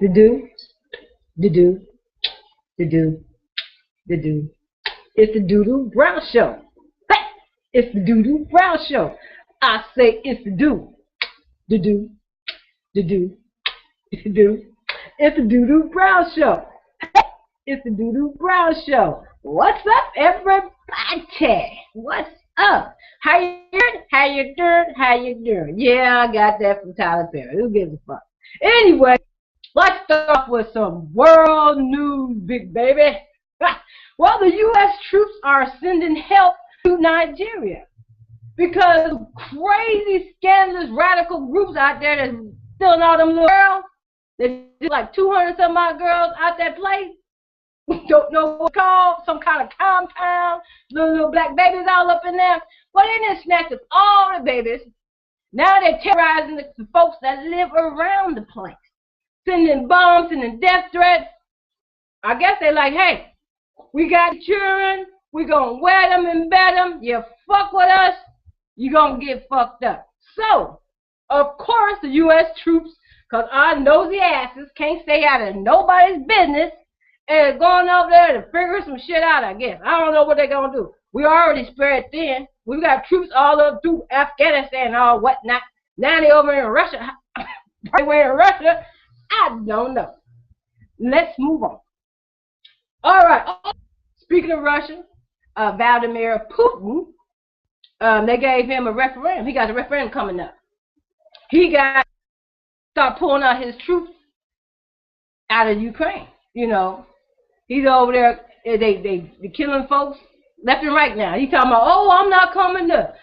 Dudu, Dudu, Dudu, Dudu. It's the Dudu Brown Show. Hey, it's the Dudu Brown Show. I say it's the Dudu, Dudu, Dudu. It's the Dudu Brown Show. Hey, it's the Dudu Brown Show. What's up, everybody? What's up? How you doing? How you doing? How you doing? Yeah, I got that from Tyler Perry. Who gives a fuck? Anyway, let's start off with some world news, big baby. Well, the U.S. troops are sending help to Nigeria because crazy, scandalous, radical groups out there that's stealing all them little girls. There's like 200 some odd girls out that place. Don't know what it's called, some kind of compound. Little black babies all up in there. Well, they done snatched up all the babies. Now they're terrorizing the folks that live around the place, sending bombs, sending death threats. I guess they're like, hey, we got children, we gonna wet them and bet them. You fuck with us, you gonna get fucked up. So, of course, the U.S. troops, because our nosy asses can't stay out of nobody's business, and going over there to figure some shit out, I guess. I don't know what they're gonna do. We already spread thin. We got troops all up through Afghanistan and all whatnot. Now they over in Russia. Where in Russia? I don't know. Let's move on. All right. Speaking of Russia, Vladimir Putin, they gave him a referendum. He got a referendum coming up. He got to start pulling out his troops out of Ukraine. You know, he's over there. They killing folks left and right now. He's talking about, oh, I'm not coming to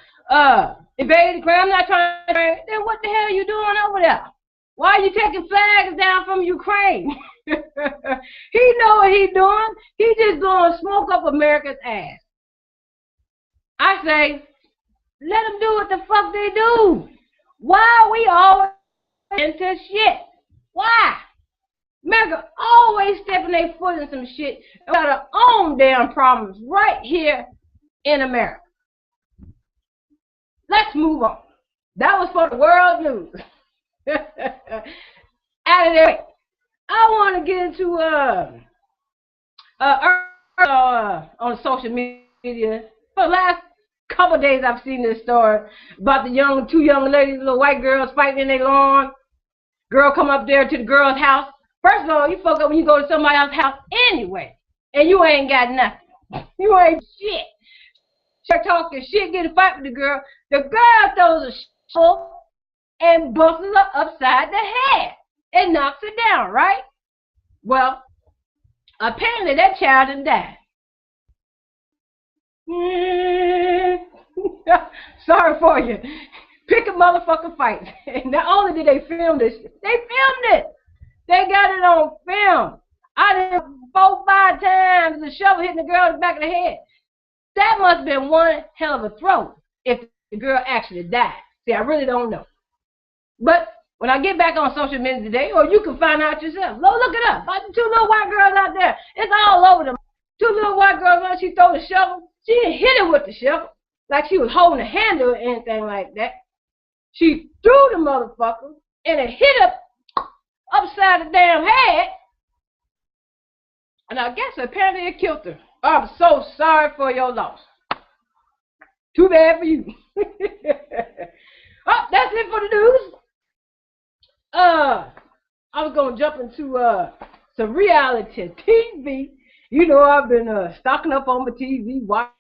invade Ukraine. I'm not trying to invade. Then what the hell are you doing over there? Why are you taking flags down from Ukraine? He know what he's doing. He just gonna smoke up America's ass. I say, let them do what the fuck they do. Why are we always into shit? Why? America always stepping their foot in some shit. We got our own damn problems right here in America. Let's move on. That was for the world news. Out of there. I want to get into on social media. For the last couple of days, I've seen this story about the two young ladies, little white girls fighting in their lawn. Girl come up there to the girl's house. First of all, you fuck up when you go to somebody else's house anyway, and you ain't got nothing. You ain't shit. Start talking shit, get a fight with the girl. The girl throws a shovel and busts her upside the head and knocks her down, right? Well, apparently that child done died. Sorry for you. Pick a motherfucking fight. Not only did they film this, they filmed it. They got it on film. I did 4-5 times the shovel hitting the girl in the back of the head. That must have been one hell of a throw if the girl actually died. See, I really don't know. But when I get back on social media today, or you can find out yourself, look it up. About the two little white girls out there. It's all over them. Two little white girls, when she throw the shovel, she didn't hit her with the shovel like she was holding a handle or anything like that. She threw the motherfucker, and it hit her upside the damn head. And I guess apparently it killed her. I'm so sorry for your loss. Too bad for you. Oh, that's it for the news. I was gonna jump into some reality TV. You know, I've been stocking up on my TV, watching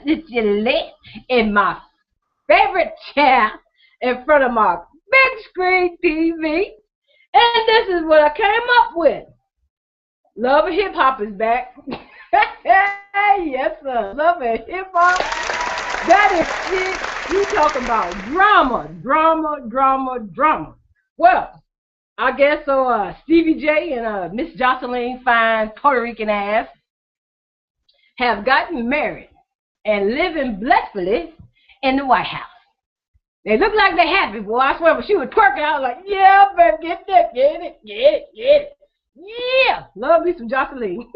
it lit in my favorite chair in front of my big screen TV, and this is what I came up with. Love and Hip Hop is back. Yes, sir. Love and Hip Hop. That is it. You talking about drama, drama, drama, drama. Well, I guess so. Stevie J and Miss Jocelyn Fine Puerto Rican ass have gotten married and living blissfully in the White House. They look like they're happy, boy. I swear, when she was twerking, I was like, yeah, baby, get that, get it, get it, get it. Yeah, love me some Jocelyn.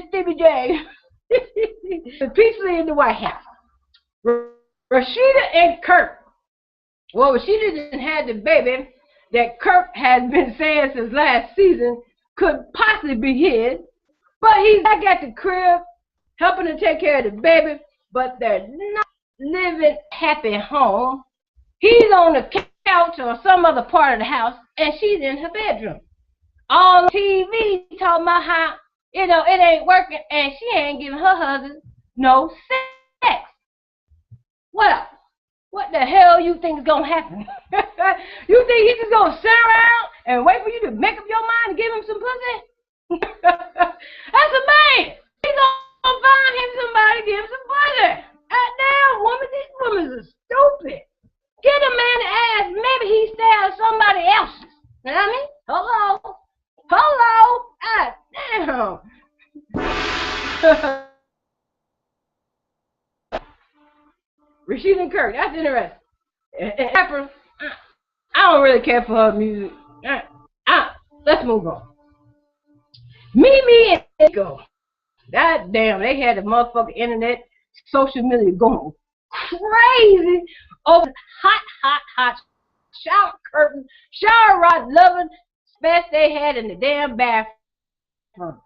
Stevie J. Peacefully in the White House. Rashida and Kurt. Well, Rashida didn't have the baby that Kirk has been saying since last season could possibly be his. But he's back at the crib, helping to take care of the baby, but they're not living happy home. He's on the couch or some other part of the house, and she's in her bedroom. On TV talking about how, it ain't working, and she ain't giving her husband no sex. What the hell you think is gonna happen? You think he's just gonna sit around and wait for you to make up your mind and give him some pussy? That's a man. He's gonna find him somebody to give him some pussy. Damn, woman, these women are stupid. Get a man to ask. Maybe he stays somebody else's. You know what I mean? Hello. Damn. Rashida and Kirk, that's interesting. And rapper, I don't really care for her music. Let's move on. Mimi and Nico. God damn, they had the motherfucking internet, social media going crazy over hot shower curtain, shower rod loving space they had in the damn bathroom.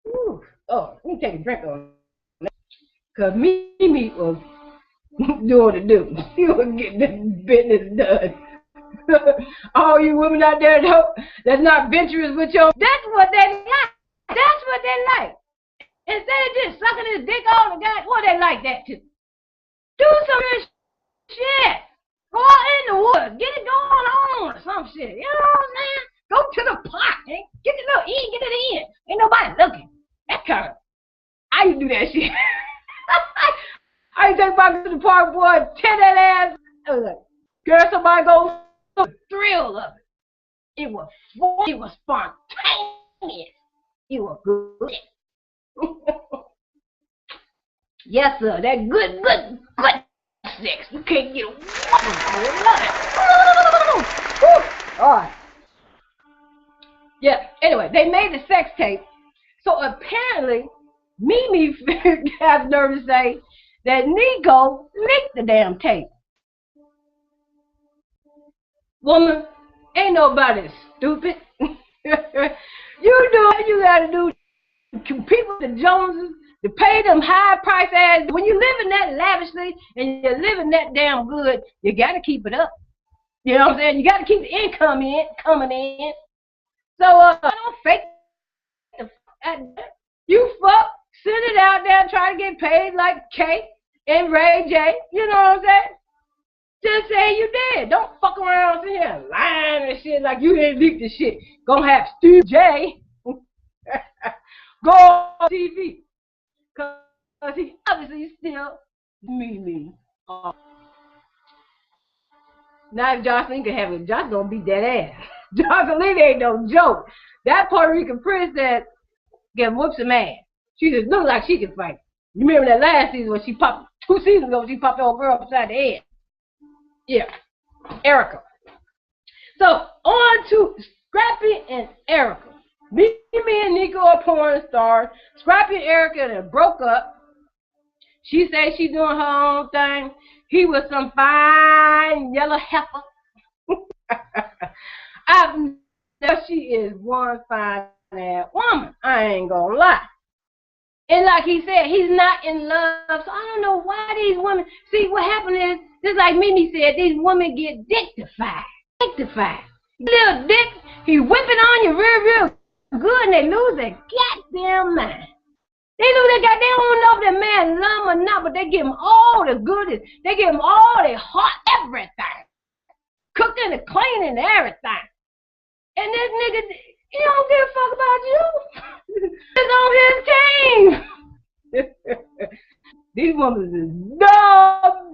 Ooh. Oh, let me take a drink on that. Because Mimi was doing the do. She was getting this business done. All you women out there that's not venturous with your, that's what they like. That's what they like. Instead of just sucking his dick all the guy, well, they like that too. Do some shit. Go out in the woods. Get it going on or some shit. You know what I'm saying? Go to the pot. Get the little in, get it in. Ain't nobody looking. That kind of. I used to do that shit. I used to take my to the park, boy, tear that ass. I was like, girl, somebody go. The thrill of it. It was spontaneous. It was good. Yes, sir. That good sex. You can't get a woman for it. Alright. Yeah, anyway, they made the sex tape. So apparently, Mimi has nerve to say that Nico leaked the damn tape. Woman, ain't nobody stupid. You do what you gotta do to compete with the Joneses, to pay them high price ass. When you living that lavishly and you're living that damn good, you gotta keep it up. You know what I'm saying? You gotta keep the income coming in. So don't fake the you fuck, send it out there, try to get paid like Kate and Ray J. You know what I'm saying? Just say you did. Don't fuck around sitting here lying and shit like you didn't leak the shit. Gonna have Steve J go on TV. Cause he obviously still Mimi. Now if Jocelyn can have it, Jocelyn gonna beat that ass. Jocelyn ain't no joke. That Puerto Rican princess can whoop some ass. She just looks like she can fight. You remember that last season when she popped, 2 seasons ago, when she popped the old girl upside the head. Yeah, Erica. So on to Scrappy and Erica. Mimi and Nico are porn stars. Scrappy and Erica that broke up. She said she doing her own thing. He was some fine yellow heifer. I know she is one fine ass woman. I ain't gonna lie. And like he said, he's not in love. So I don't know why these women. See, what happened is, just like Mimi said, these women get dictified. Little dick, he whipping on you real good, and they lose their goddamn mind. They lose their goddamn, they don't know if that man love them or not, but they give him all the goodies. They give him all their heart, everything. Cooking and cleaning and everything. And this nigga, he don't give a fuck about you. It's on his team. These women is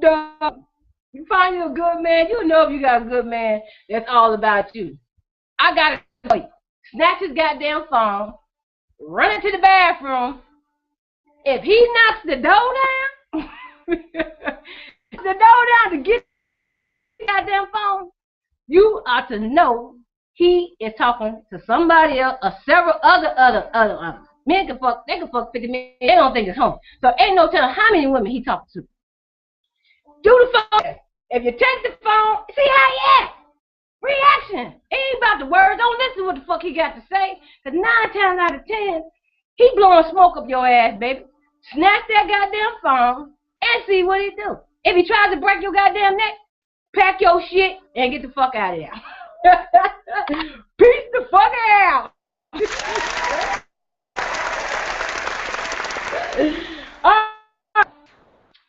dumb. You find you a good man, you know if you got a good man that's all about you. I gotta tell you, snatch his goddamn phone, run into the bathroom. If he knocks the door down, to get the goddamn phone, you ought to know he is talking to somebody else or several other. Men can fuck, they can fuck 50 men, they don't think it's home. So ain't no telling how many women he talking to. Do the phone. If you take the phone, see how he act. Reaction. It ain't about the words. Don't listen to what the fuck he got to say. Because 9 times out of 10, he blowing smoke up your ass, baby. Snatch that goddamn phone and see what he do. If he tries to break your goddamn neck, pack your shit and get the fuck out of there. Peace the fuck out.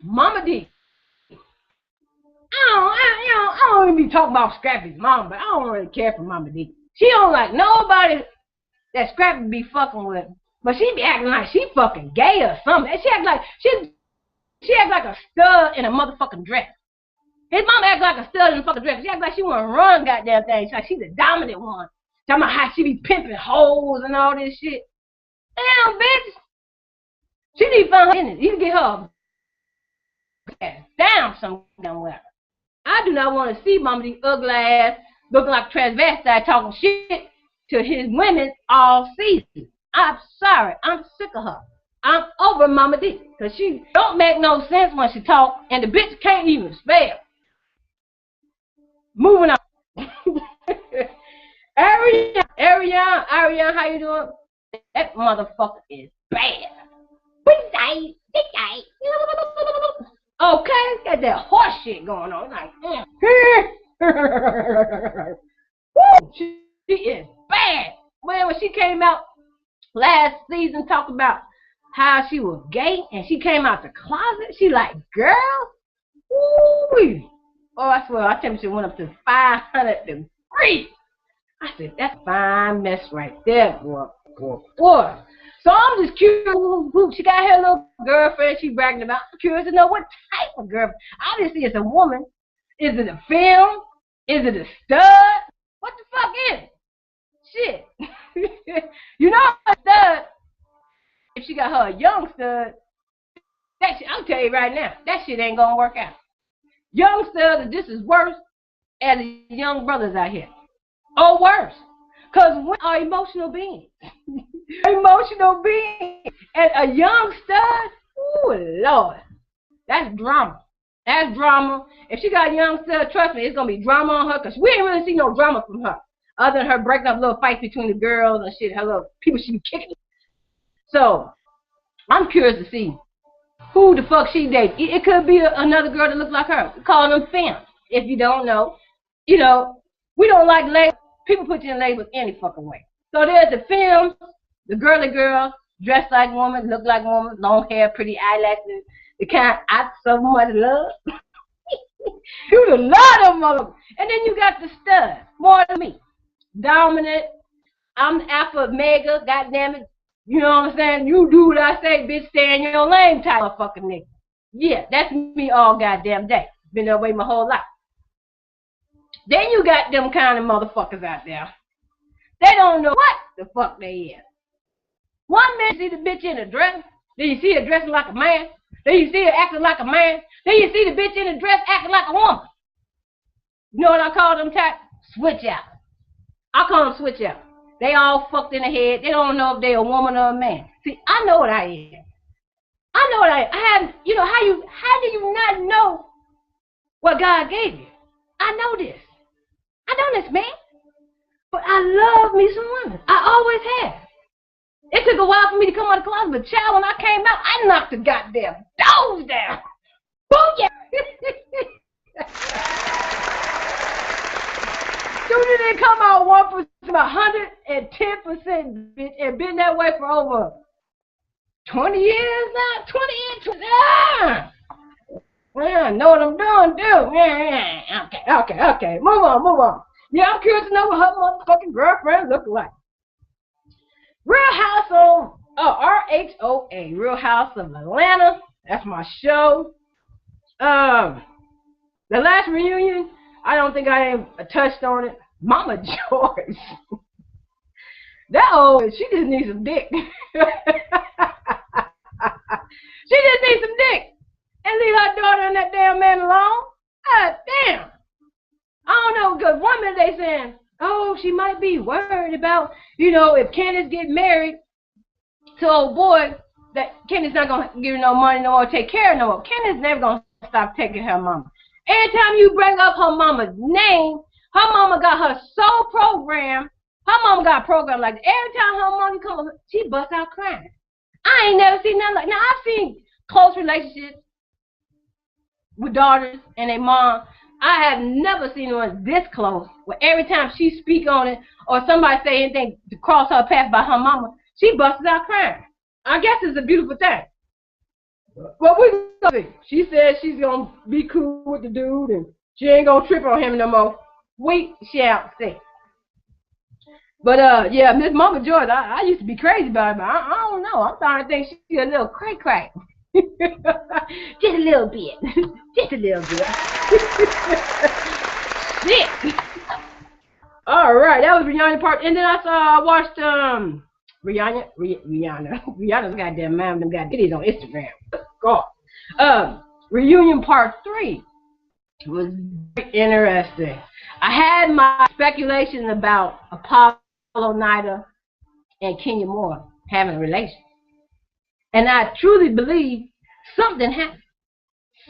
Mama D. I don't even be talking about Scrappy's mom, but I don't really care for Mama D. She don't like nobody that Scrappy be fucking with. But she be acting like she fucking gay or something. She act like she act like a stud in a motherfucking dress. His mom act like a stud in a fucking dress. She act like she wanna run goddamn things. Like she's the dominant one. Talking about how she be pimping hoes and all this shit. Damn, bitch. She need to find her business. You can get her down somewhere. I do not want to see Mama D ugly ass looking like a transvestite talking shit to his women all season. I'm sorry. I'm sick of her. I'm over Mama D. Because she don't make no sense when she talk, and the bitch can't even spell. Moving on. Ariane, how you doing? That motherfucker is bad. Okay, got that horse shit going on. Like, woo, she is bad. Well, when she came out last season, talking about how she was gay and she came out the closet, she like, girl, woo. Oh, I swear, our temperature went up to 500 degrees. I said, that's a fine mess right there, boy. So I'm just curious who she got her little girlfriend she bragging about. I'm curious to know what type of girlfriend. Obviously, it's a woman. Is it a film? Is it a stud? What the fuck is it? Shit. You know a stud, if she got her a young stud, that shit, I'll tell you right now, that shit ain't gonna work out. Young studs are just as worse as the young brothers out here. Or worse. Because we are emotional beings. Emotional beings. And a young stud, ooh, Lord. That's drama. That's drama. If she got a young stud, trust me, it's going to be drama on her. Because we ain't really see no drama from her. Other than her breaking up little fights between the girls and shit. Her little people she be kicking. So, I'm curious to see who the fuck she dates. It could be another girl that looks like her. We call them femmes. If you don't know. You know, we don't like labels. People put you in labels any fucking way. So there's the films, the girly girl, dressed like a woman, look like a woman, long hair, pretty eyelashes, the kind I so much love. You the love them motherfuckers. And then you got the stud, more than me. Dominant, I'm alpha mega, goddamn it. You know what I'm saying? You do what I say, bitch, stay in your lane type of fucking nigga. Yeah, that's me all goddamn day. Been that way my whole life. Then you got them kind of motherfuckers out there. They don't know what the fuck they is. One minute you see the bitch in a dress, then you see her dressing like a man, then you see her acting like a man, then you see the bitch in a dress acting like a woman. You know what I call them type? Switch out. I call them switch out. They all fucked in the head. They don't know if they a woman or a man. See, I know what I am. I know what I am. I have, you know, how do you not know what God gave you? I know this. I know this, man. But I love me some women. I always have. It took a while for me to come out of the closet, but child, when I came out, I knocked the goddamn doors down. Booyah! Soon as they come out 1%, 110%, bitch, and been that way for over 20 years now. 20 years. Yeah, I know what I'm doing, dude. Yeah. Okay. Move on. Yeah, I'm curious to know what her motherfucking girlfriend look like. Real House of RHOA, Real House of Atlanta. That's my show. The last reunion, I don't think I even touched on it. Mama Joyce. That old, she just needs some dick. She just needs some dick. And leave her daughter and that damn man alone. God damn. I don't know, because one minute they saying, oh, she might be worried about, you know, if Candace get married to old boy, that Candace not going to give her no money no more, take care of no more. Candace never going to stop taking her mama. Anytime you bring up her mama's name, Her mama got her so programmed. Her mama got programmed like every time her mama comes, she busts out crying. I ain't never seen nothing like. Now I've seen close relationships with daughters and their mom. I have never seen one this close, where every time she speak on it or somebody say anything to cross her path by her mama, she busts out crying. I guess it's a beautiful thing. But we gonna see. She said she's gonna be cool with the dude and she ain't gonna trip on him no more. We shall see. But yeah, Miss Mama George, I used to be crazy about her, but I don't know. I'm starting to think she's a little cray. Just a little bit. Just a little bit. Shit. Alright, that was Rihanna part. And then I watched Rihanna. Rihanna's goddamn man, them got videos on Instagram. God. Reunion part 3 was very interesting. I had my speculation about Apollo Nida and Kenya Moore having a relation. And I truly believe something happened.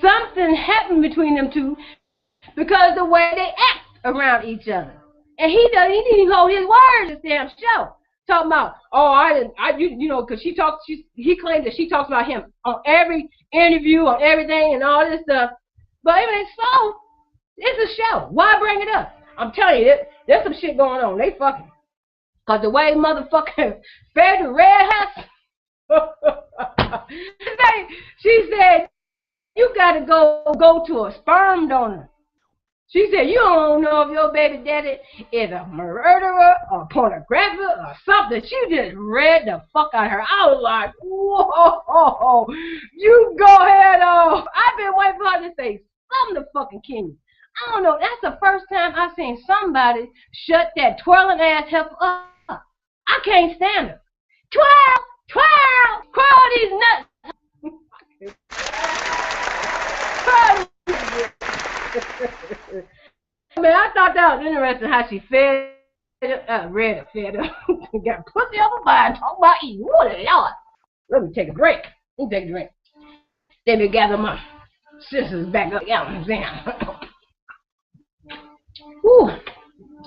Something happened between them two because the way they act around each other. And he didn't hold his word this damn show. Talking about, you know, because he claimed that she talks about him on every interview, on everything, and all this stuff. But even so, it's a show. Why bring it up? I'm telling you, there's some shit going on. They fucking. Because the way motherfucker fed the red house. She said, you got to go to a sperm donor. She said, you don't know if your baby daddy is a murderer or pornographer or something. She just read the fuck out of her. I was like, whoa, you go ahead on. I've been waiting for her to say something to fucking Kenya. I don't know. That's the first time I've seen somebody shut that twirling ass heifer up. I can't stand her. Twirl, these nuts. Man, I thought that was interesting how she fed her. Got pussy on her body, talking about eating. What a Lord. Let me take a break. Let me gather my sisters back up. Yeah, I'm saying. Whew.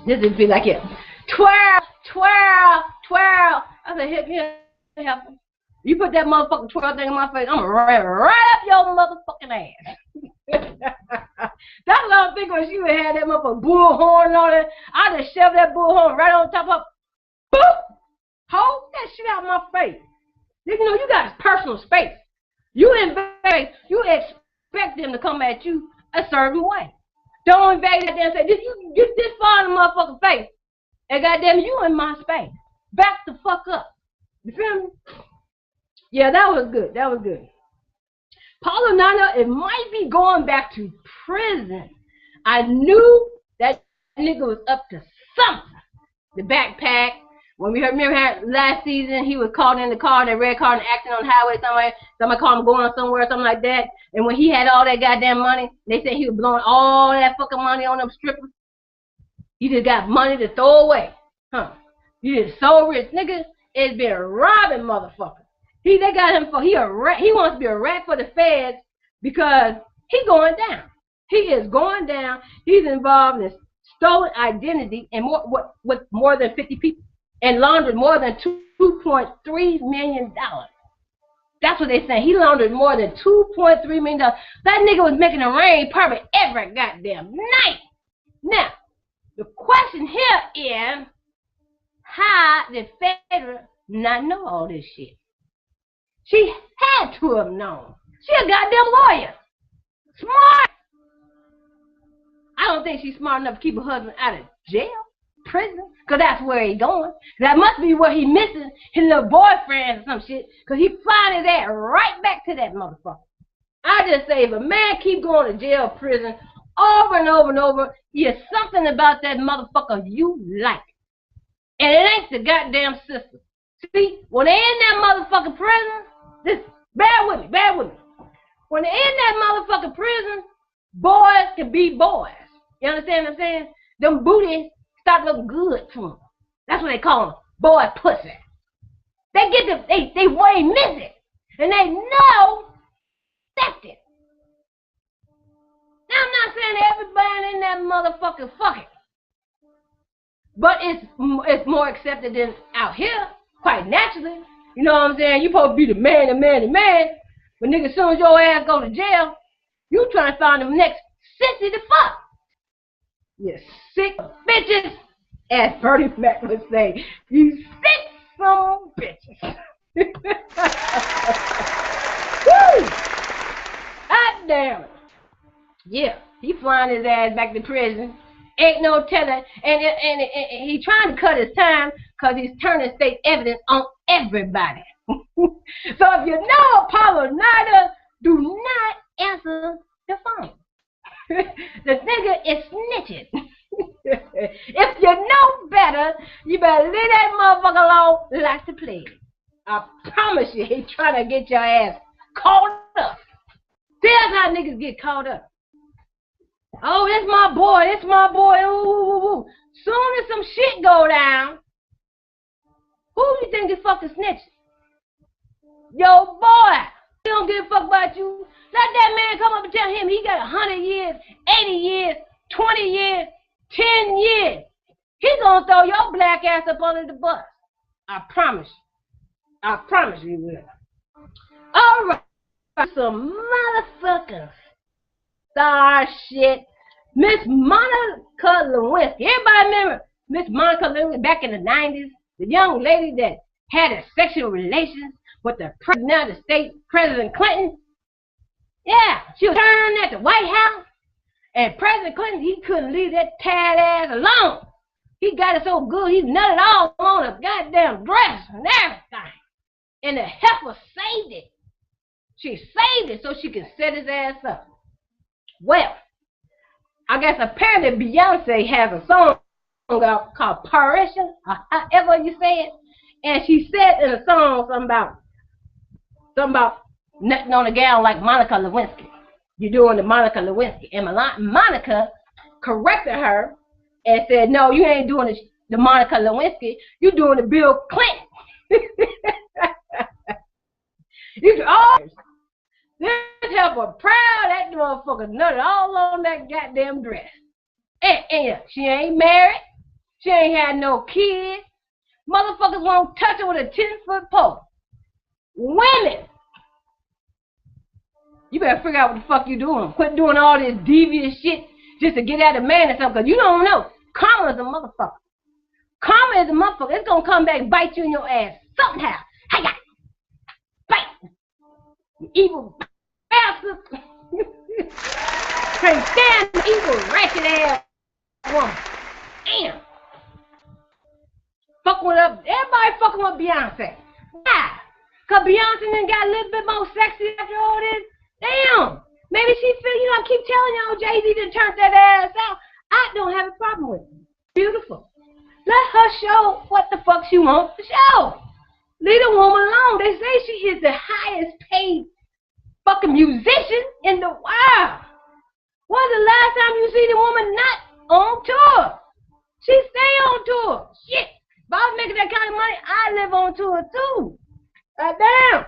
This didn't feel like it. Twirl. I said, hit me up. You put that motherfucking twirl thing in my face, I'm gonna right up your motherfucking ass. That's what I was thinking when she would have that motherfucking bullhorn and all that. I just shoved that bullhorn right on top of her. Boop! Hold that shit out of my face. You know, you got personal space. You invade, you expect them to come at you a certain way. Don't invade that damn say, you get this far in the motherfucking face. And goddamn, you in my space. Back the fuck up. You feel me? Yeah, that was good. Paulo Nana, it might be going back to prison. I knew that nigga was up to something. The backpack. When we remember last season, he was caught in the car, in that red car, and acting on the highway somewhere. Somebody called him going somewhere, something like that. And when he had all that goddamn money, they said he was blowing all that fucking money on them strippers. You just got money to throw away. Huh. You just so rich. Nigga, it's been robbing motherfuckers. They got him for, he wants to be a rat for the feds because he going down. He is going down. He's involved in stolen identity and with more than 50 people and laundered more than $2.3 million. That's what they saying. He laundered more than $2.3 million. That nigga was making it rain probably every goddamn night. Now, the question here is, how did federal not know all this shit? She had to have known. She a goddamn lawyer. Smart. I don't think she's smart enough to keep her husband out of jail, prison, because that's where he's going. That must be where he missing his little boyfriend or some shit, because he flying his ass right back to that motherfucker. I just say if a man keep going to jail, prison, over and over and over, there's something about that motherfucker you like. And it ain't the goddamn system. See, when they in that motherfucking prison, bear with me. When they in that motherfucking prison, boys can be boys. You understand what I'm saying? Them booties start looking good to them. That's what they call them, boy pussy. They get they way miss it. And they know that's it. Now I'm not saying everybody in that motherfucking fucking. But it's more accepted than out here, quite naturally. You know what I'm saying? You supposed to be the man, the man, the man. But nigga, as soon as your ass go to jail, you trying to find the next sissy to fuck. You sick bitches, as Bernie Mac would say. You sick some bitches. Woo! God damn it. Yeah, he flying his ass back to prison. Ain't no telling. And he trying to cut his time because he's turning state evidence on everybody. So if you know Apollo Nida, do not answer the phone. The nigga is snitching. If you know better, you better leave that motherfucker alone like the plague. I promise you, he trying to get your ass caught up. See, that's how niggas get caught up. Oh, that's my boy, that's my boy. Ooh. Soon as some shit go down, who do you think is fucking snitching? Yo, boy. He don't give a fuck about you. Let that man come up and tell him he got 100 years, 80 years, 20 years, 10 years. He gonna throw your black ass up under the bus. I promise you. I promise you he will. All right. Some motherfucking star shit. Miss Monica Lewinsky. Everybody remember Miss Monica Lewinsky back in the 90s? The young lady that had a sexual relations with the president of the state, President Clinton. Yeah, she was turned at the White House. And President Clinton, he couldn't leave that tad ass alone. He got it so good, he nutted all on a goddamn dress and everything. And the heifer saved it. She saved it so she could set his ass up. Well, I guess apparently Beyonce has a song called Parisian, or however you say it. And she said in a song something about nothing on a gal like Monica Lewinsky. You're doing the Monica Lewinsky. And Monica corrected her and said, no, you ain't doing the Monica Lewinsky. You're doing the Bill Clinton. This helper proud, that motherfucker nutted all on that goddamn dress. And yeah, she ain't married. She ain't had no kids. Motherfuckers won't touch her with a 10-foot pole. Women, you better figure out what the fuck you doing. Quit doing all this devious shit just to get at a man or something, because you don't know. Karma is a motherfucker. Karma is a motherfucker. It's going to come back and bite you in your ass somehow. Hiya! Bite! You evil bastard. Can't stand the evil, ratchet ass woman. Damn. Fucking with up. Everybody fucking with Beyonce. Why? Because Beyonce done got a little bit more sexy after all this. Damn. Maybe she feel, I keep telling y'all Jay-Z done turned that ass out. I don't have a problem with it. Beautiful. Let her show what the fuck she wants to show. Leave the woman alone. They say she is the highest paid fucking musician in the world. When's the last time you see the woman not on tour? She stay on tour. Shit. If I was making that kind of money, I live on tour too. Damn.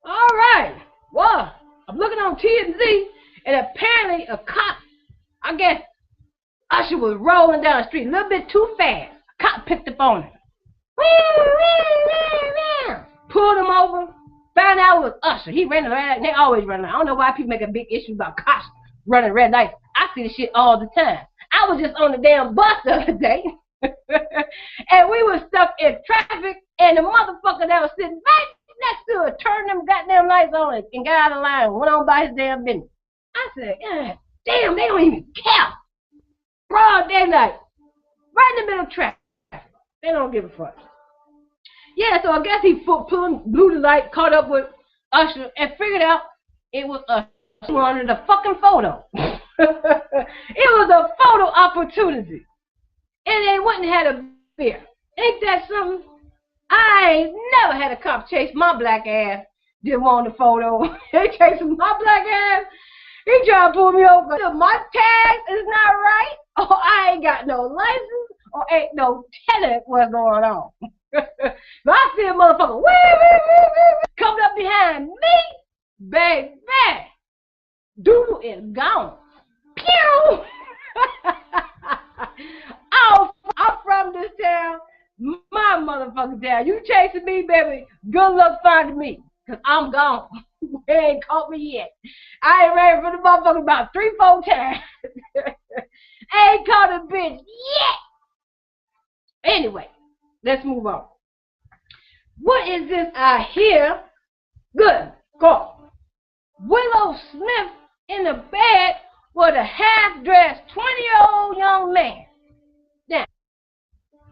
All right. Well, I'm looking on TMZ, and apparently a cop, I guess Usher was rolling down the street a little bit too fast. A cop picked up on him. Pulled him over. Found out it was Usher. He ran the red light. They always run. I don't know why people make a big issue about cops running red lights. I see this shit all the time. I was just on the damn bus the other day. And we were stuck in traffic, and the motherfucker that was sitting right next to it turned them goddamn lights on it and got out of line and went on by his damn business. I said, God damn, they don't even care. Broad daylight. Right in the middle of traffic. They don't give a fuck. Yeah, so I guess he blew the light, caught up with Usher, and figured out it was Usher. He wanted a fucking photo. It was a photo opportunity. And they went and had a beer. Ain't that something? I ain't never had a cop chase my black ass. Didn't want a photo. They chasing my black ass. He tried to pull me over. My tag is not right. Or I ain't got no license. Or ain't no telling what's going on. But I see a motherfucker coming up behind me. Baby. Dudu is gone. Pew! I motherfucker down. You chasing me, baby. Good luck finding me. Because I'm gone. They ain't caught me yet. I ain't ready for the motherfucker about 3-4 times. I ain't caught a bitch yet. Anyway, let's move on. What is this I hear? Good. Go. Willow Smith in the bed with a half-dressed 20-year-old young man. Now,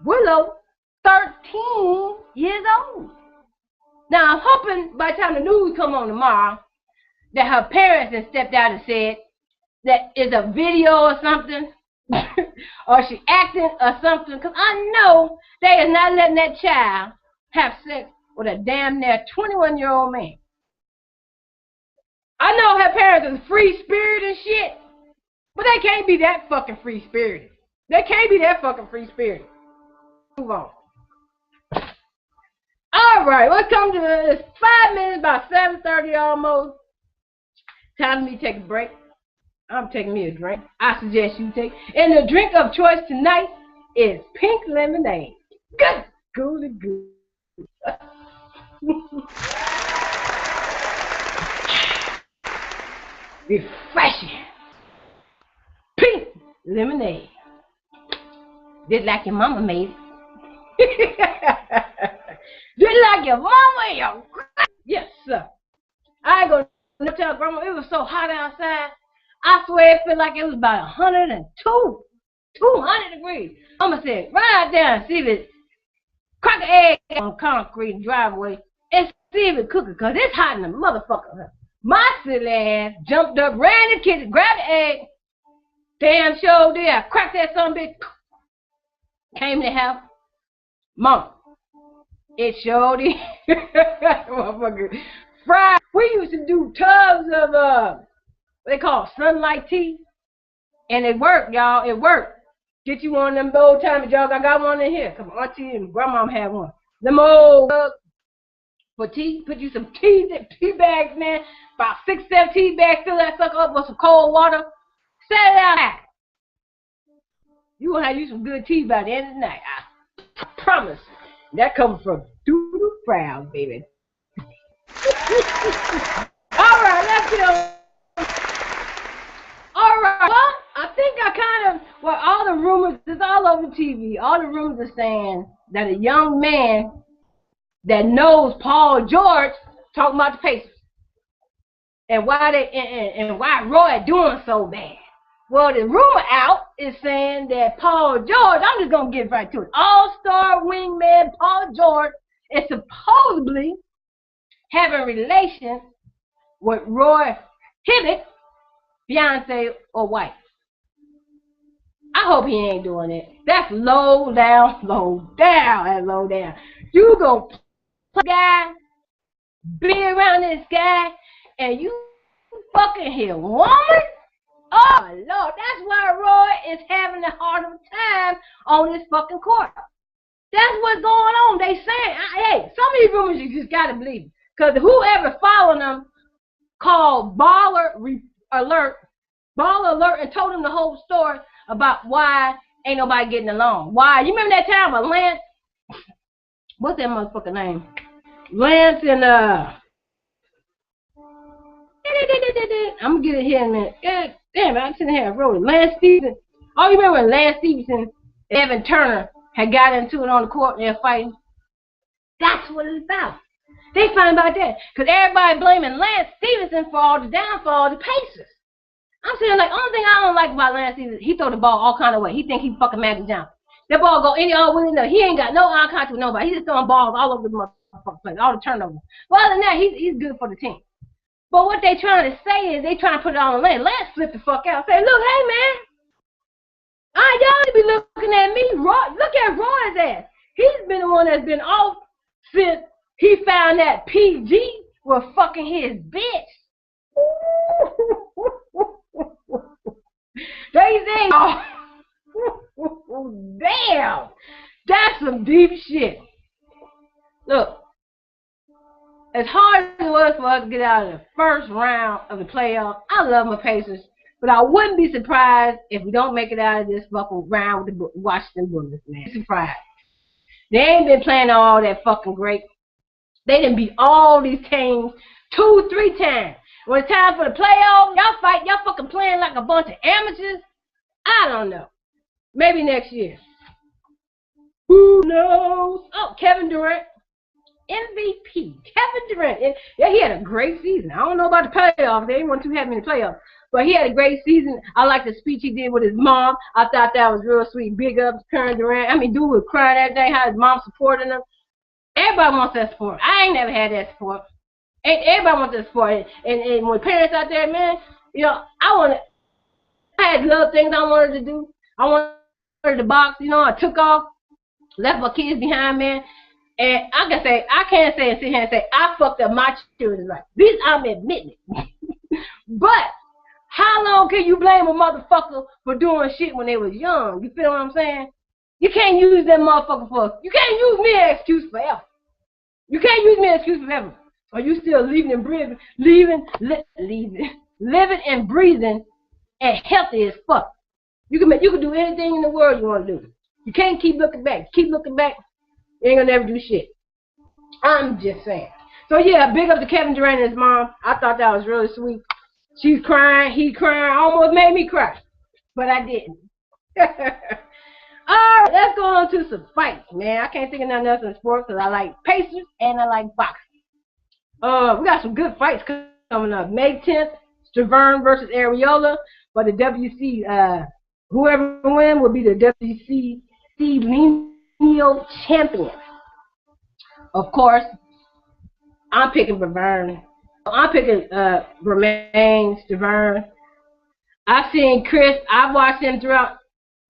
Willow, 13 years old. Now, I'm hoping by the time the news come on tomorrow that her parents have stepped out and said that it's a video or something or she acting or something, because I know they is not letting that child have sex with a damn near 21-year-old man. I know her parents is free-spirited and shit, but they can't be that fucking free-spirited. They can't be that fucking free-spirited. Move on. Alright, let's come to this. 5 minutes, about 7:30 almost. Time for me to take a break. I'm taking me a drink. I suggest you take. And the drink of choice tonight is pink lemonade. Good. Good, good. Refreshing. Pink lemonade. Just like your mama made it. Just like your mama and your grandma. Yes, sir. I ain't gonna tell grandma it was so hot outside. I swear it felt like it was about 102, 200 degrees. Mama said, run out there and see if it crack an egg on concrete driveway and see if it cooking, because it's hot in the motherfucker. My silly ass jumped up, ran in the kitchen, grabbed the egg. Damn sure did. I cracked that son bitch. Came to the house. Mom, it sure did. Motherfucker. Fried. We used to do tubs of what they call sunlight tea. And it worked, y'all. It worked. Get you one of them old timey jugs. I got one in here. Come on, auntie and grandma had one. Them old for tea. Put you some tea bags, man. About 6, 7 tea bags. Fill that sucker up with some cold water. Set it out. You gonna have you some good tea by the end of the night. I promise. That comes from Dudu Brown, baby. Alright, let's get on. Alright, well, I think I kind of, well, all the rumors, it's all over TV. All the rumors are saying that a young man that knows Paul George talking about the Pacers. And why they and why Roy doing so bad. Well, the rumor out is saying that Paul George, I'm just going to get right to it. All-star wingman Paul George is supposedly having relations with Roy Hibbert, fiance or wife. I hope he ain't doing it. That's low down, low down, and low down. You gonna play guy, be around this guy, and you fucking his woman? Oh, Lord, that's why Roy is having a hard time on this fucking court. That's what's going on. They saying, hey, some of these rumors you just got to believe. Because whoever following them called Baller Alert, and told them the whole story about why ain't nobody getting along. Why? You remember that time with Lance? What's that motherfucker name? Lance and, I'm going to get it here in a minute. God damn it, I'm sitting here and wrote it. Lance Stevenson. Oh, you remember when Lance Stevenson and Evan Turner had got into it on the court and they're fighting? That's what it's about. They find about that. Because everybody blaming Lance Stevenson for all the downfall of the Pacers. I'm saying, like, only thing I don't like about Lance Stevenson, he throw the ball all kind of way. He think he fucking Magic Johnson. That ball go any old way. He ain't got no eye contact with nobody. He just throwing balls all over the motherfucking place, all the turnovers. Well, other than that, he's good for the team. But what they trying to say is they trying to put it on Lance. Lance flipped the fuck out. Say, look, hey, man. Y'all need to be looking at me. Roy, look at Roy's ass. He's been the one that's been off since he found that PG was fucking his bitch. They say, oh, damn. That's some deep shit. Look. As hard as it was for us to get out of the first round of the playoffs, I love my Pacers, but I wouldn't be surprised if we don't make it out of this fucking round with the Washington Bullets, man. Surprised. They ain't been playing all that fucking great. They done beat all these teams 2, 3 times. When it's time for the playoffs, y'all fucking playing like a bunch of amateurs. I don't know. Maybe next year. Who knows? Oh, Kevin Durant. MVP. Kevin Durant. Yeah, he had a great season. I don't know about the playoffs. They didn't want to have him in the playoffs. But he had a great season. I like the speech he did with his mom. I thought that was real sweet. Big ups, Kevin Durant. I mean, dude was crying that day, how his mom supporting him. Everybody wants that support. I ain't never had that support. Everybody wants that support. And when parents out there, man, you know, I had little things I wanted to do. I wanted to box, you know, I took off, left my kids behind, man. And I can't say and sit here and say, I fucked up my children's life. This, I'm admitting it. But how long can you blame a motherfucker for doing shit when they was young? You feel what I'm saying? You can't use that motherfucker you can't use me as an excuse forever. You can't use me as an excuse forever. Or you still living and breathing, living and breathing and healthy as fuck. You can do anything in the world you want to do. You can't keep looking back. Keep looking back, you ain't gonna never do shit. I'm just saying. So yeah, big up to Kevin Durant and his mom. I thought that was really sweet. She's crying, he crying, almost made me cry. But I didn't. Alright, let's go on to some fights, man. I can't think of nothing else in sports because I like Pacers and I like boxing. We got some good fights coming up. May 10th, Stavern versus Areola for the WC. Whoever wins will be the WC lineal champion. Of course, I'm picking Bavern. I'm picking Romain Stavern. I've seen Chris. I've watched him throughout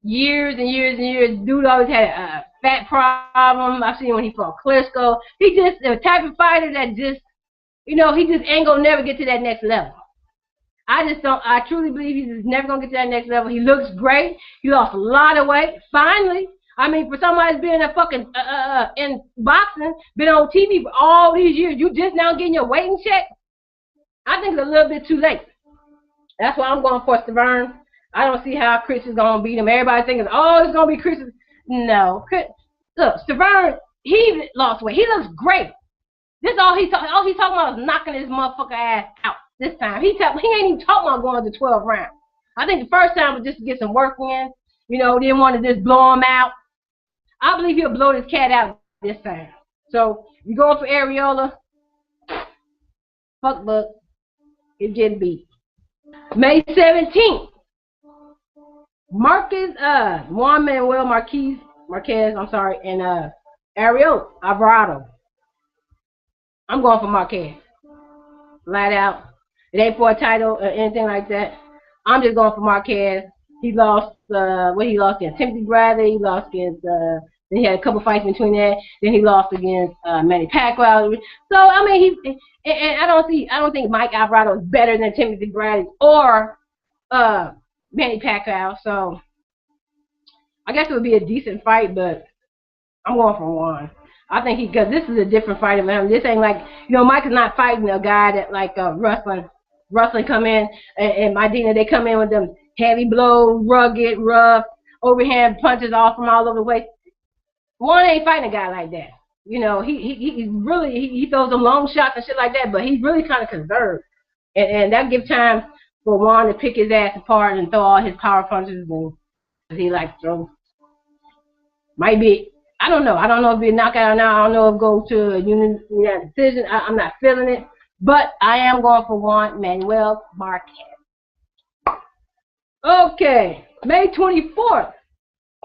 years and years and years. Dude always had a fat problem. I've seen when he fought Klitschko. He just the type of fighter that just, you know, he just ain't gonna never get to that next level. I truly believe he's just never gonna get to that next level. He looks great. He lost a lot of weight. Finally. I mean, for somebody that's been a fucking in boxing, been on TV for all these years, you just now getting your weight in check? I think it's a little bit too late. That's why I'm going for Stavern. I don't see how Chris is gonna beat him. Everybody thinking, oh, it's gonna be Chris. No, look, Stavern, he lost weight. He looks great. This all he's talking about is knocking his motherfucker ass out. This time, he ain't even talking about going to 12 rounds. I think the first time was just to get some work in. You know, didn't want to just blow him out. I believe he'll blow this cat out this time. So, you going for Areola? Fuck Buck. He's getting beat. May 17th. Juan Manuel Marquez, and Ariel Alvarado. I'm going for Marquez. Flat out. It ain't for a title or anything like that. I'm just going for Marquez. He lost, he lost against Timothy Bradley. He lost against, then he had a couple fights between that. Then he lost against Manny Pacquiao. So, I mean, I don't think Mike Alvarado is better than Timothy Bradley or Manny Pacquiao. So, I guess it would be a decent fight, but I'm going for Juan. I think because this is a different fighter, man. This ain't like, you know, Mike is not fighting a guy that like wrestling come in, and Medina, they come in with them heavy blows, rugged, rough, overhand punches all from all over the way. Juan ain't fighting a guy like that. You know, he throws them long shots and shit like that, but he's really kind of conserved. And that gives time for Juan to pick his ass apart and throw all his power punches and he likes to throw. Might be, I don't know. I don't know if it'll be a knockout or not. I don't know if it'll go to a unanimous decision. I'm not feeling it. But I am going for Juan Manuel Marquez. Okay, May 24th.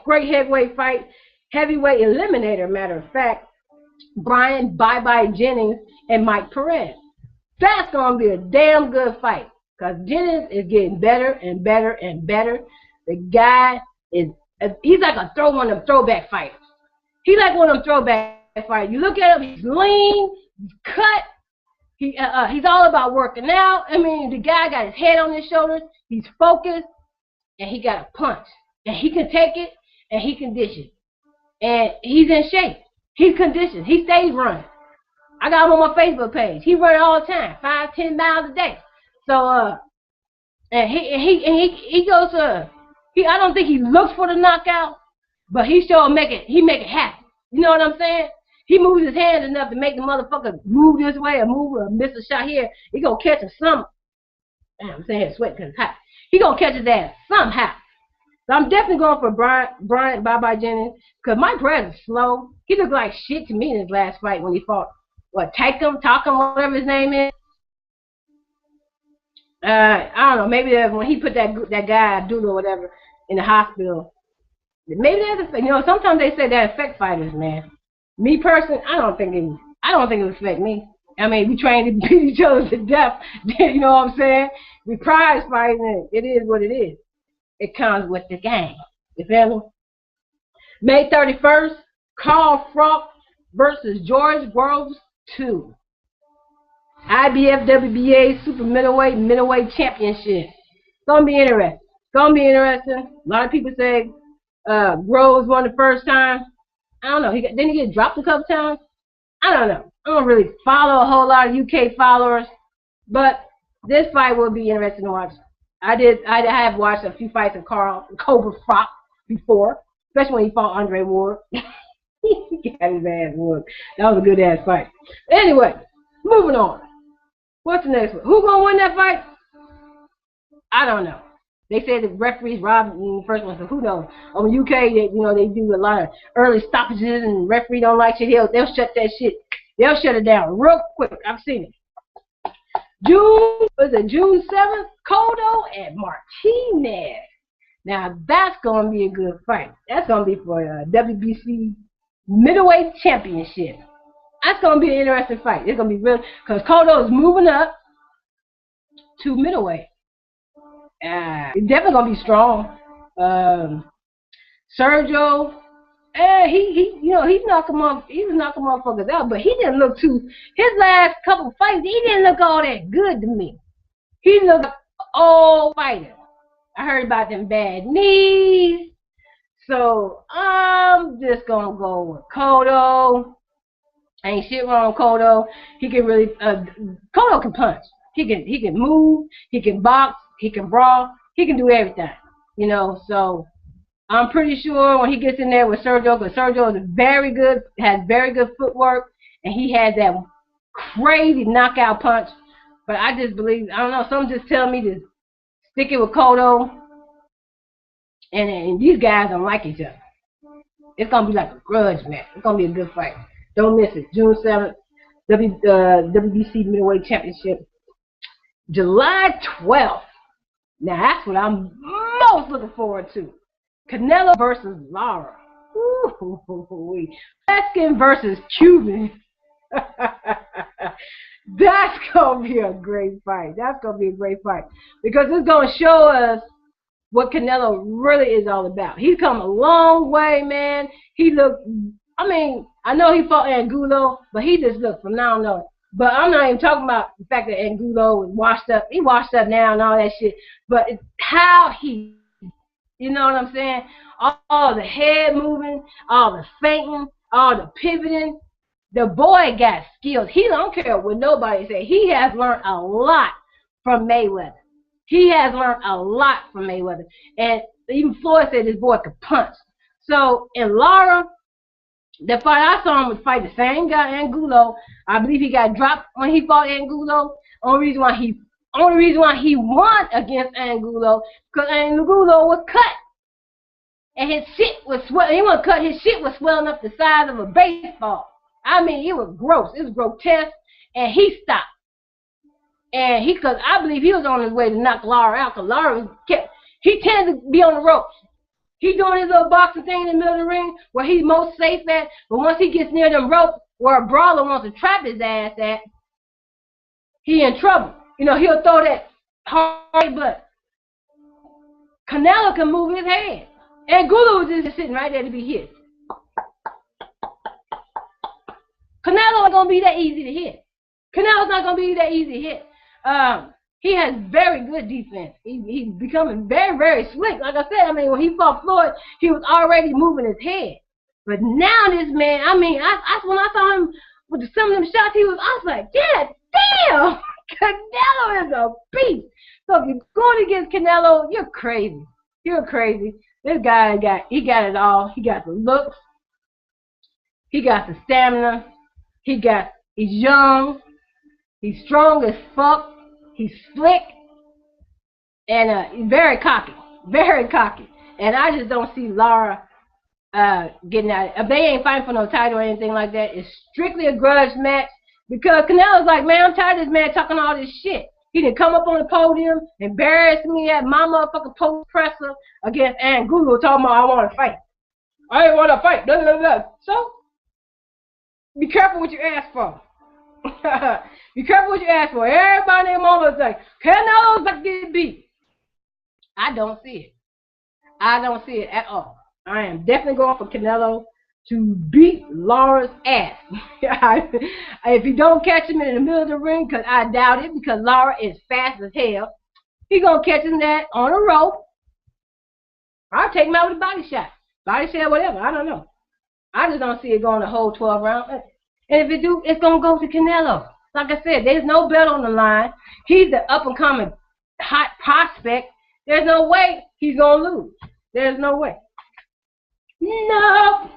Great heavyweight fight. Heavyweight eliminator, matter of fact. Brian Bye-Bye Jennings and Mike Perez. That's going to be a damn good fight. Because Jennings is getting better and better and better. The guy he's like one of them throwback fighters. He's like one of them throwback fighters. You look at him, he's lean, he's cut. He's all about working out. I mean, the guy got his head on his shoulders. He's focused, and he got a punch. And he can take it, and he can dish it. And he's in shape. He's conditioned. He stays running. I got him on my Facebook page. He running all the time, 5-10 miles a day. So, and he goes I don't think he looks for the knockout, but he sure make it happen. You know what I'm saying? He moves his hands enough to make the motherfucker move this way or miss a shot here. He gonna catch him some. Damn, I'm saying sweat because it's hot. He gonna catch his ass somehow. So I'm definitely going for Bryant Bye Jennings because Mike Perez is slow. He looked like shit to me in his last fight when he fought Takum, whatever his name is. I don't know. Maybe when he put that guy Dudu or whatever in the hospital. Maybe that's sometimes they say that affect fighters, man. Me personally, I don't think it would affect me. I mean, we train to beat each other to death. You know what I'm saying? We prize fighting. It is what it is. It comes with the game. You feel me? May 31st, Carl Froch versus George Groves 2. IBF WBA Super Middleweight Championship. It's gonna be interesting. A lot of people say Groves won the first time. I don't know. Didn't he get dropped a couple times? I don't know. I don't really follow a whole lot of UK followers, but this fight will be interesting to watch. I have watched a few fights of Carl Cobra Froch before, especially when he fought Andre Ward. He got his ass whooped. That was a good ass fight. Anyway, moving on. What's the next one? Who gonna win that fight? I don't know. They say the referees robbed the first one, so who knows? On the UK, they do a lot of early stoppages, and the referee don't like shit. They'll shut that shit. They'll shut it down real quick. I've seen it. June 7th? Cotto and Martinez. Now that's gonna be a good fight. That's gonna be for WBC Middleweight Championship. That's gonna be an interesting fight. It's gonna be real because Cotto is moving up to middleweight. It's definitely gonna be strong. Sergio, he's knocking motherfuckers out, but he didn't look his last couple fights, he didn't look all that good to me. He looked like an old fighter. I heard about them bad knees. So I'm just gonna go with Cotto. Ain't shit wrong with Cotto. He can really Cotto can punch. He can move, he can box, he can brawl, he can do everything. So I'm pretty sure when he gets in there with Sergio, because Sergio has very good footwork, and he has that crazy knockout punch. But I just believe, I don't know, something just tell me to stick it with Cotto, and these guys don't like each other. It's gonna be like a grudge match. It's gonna be a good fight. Don't miss it. June 7th, WBC Middleweight Championship. July 12th. Now that's what I'm most looking forward to. Canelo versus Lara. Ooh, Mexican versus Cuban. That's gonna be a great fight. Because it's gonna show us what Canelo really is all about. He's come a long way, man. I know he fought Angulo, but he just looked phenomenal. But I'm not even talking about the fact that Angulo was washed up. He washed up now and all that shit. But it's how he, you know what I'm saying? All the head moving, all the feinting, all the pivoting. The boy got skills. He don't care what nobody say. He has learned a lot from Mayweather. And even Floyd said this boy could punch. So in Lara, the fight I saw him fight the same guy, Angulo. I believe he got dropped when he fought Angulo. Only reason why he won against Angulo because Angulo was cut. And his shit was swelling. He wasn't cut. His shit was swelling up the size of a baseball. I mean, it was gross. It was grotesque. And he stopped. And because I believe he was on his way to knock Lara out. Because Lara he tended to be on the ropes. He doing his little boxing thing in the middle of the ring where he's most safe at. But once he gets near them ropes where a brawler wants to trap his ass at, he in trouble. He'll throw that hard, but Canelo can move his head. Angulo was just sitting right there to be hit. Canelo ain't going to be that easy to hit. Canelo's not going to be that easy to hit. He has very good defense. He's becoming very, very slick. Like I said, when he fought Floyd, he was already moving his head. But now this man, when I saw him with some of them shots, I was like, yeah, damn, Canelo is a beast. So if you're going against Canelo, you're crazy. This guy got it all. He got the looks. He got the stamina. He's young. He's strong as fuck. He's slick. And very cocky. Very cocky. And I just don't see Lara getting out. If they ain't fighting for no title or anything like that, it's strictly a grudge match. Because Canelo's like, man, I'm tired of this man talking all this shit. He didn't come up on the podium, embarrass me at my motherfucking post presser against Aunt Google talking about I want to fight. I ain't want to fight. Blah, blah, blah. So, be careful what you ask for. Be careful what you ask for. Everybody in their mama's like, Canelo's about to get beat. I don't see it. I don't see it at all. I am definitely going for Canelo to beat Lara's ass. If you don't catch him in the middle of the ring, because I doubt it, because Lara is fast as hell, he going to catch him that on a rope. I'll take him out with a body shot. Body shot, whatever. I don't know. I just don't see it going the whole 12 rounds. And if it do, it's going to go to Canelo. Like I said, there's no bet on the line. He's the up-and-coming hot prospect. There's no way he's going to lose. There's no way. No.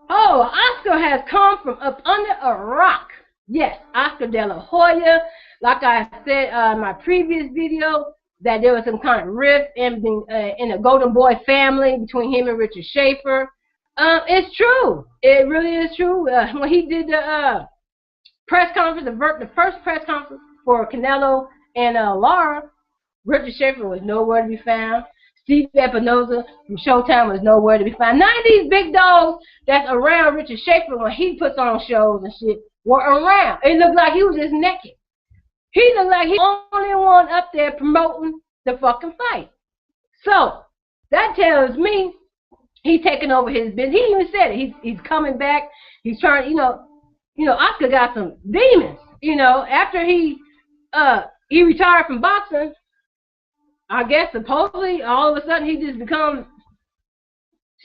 Oh, Oscar has come from up under a rock. Yes, Oscar De La Hoya. Like I said in my previous video, that there was some kind of rift in the Golden Boy family between him and Richard Schaefer. It's true. It really is true. When he did the press conference, the first press conference for Canelo and Lara, Richard Schaefer was nowhere to be found. Steve Espinosa from Showtime was nowhere to be found. None of these big dogs that's around Richard Schaefer when he puts on shows and shit were around. It looked like he was just naked. He looked like he was the only one up there promoting the fucking fight. So, that tells me he's taking over his business. He even said it. He's coming back. He's trying, Oscar got some demons. After he retired from boxing, I guess supposedly all of a sudden he just becomes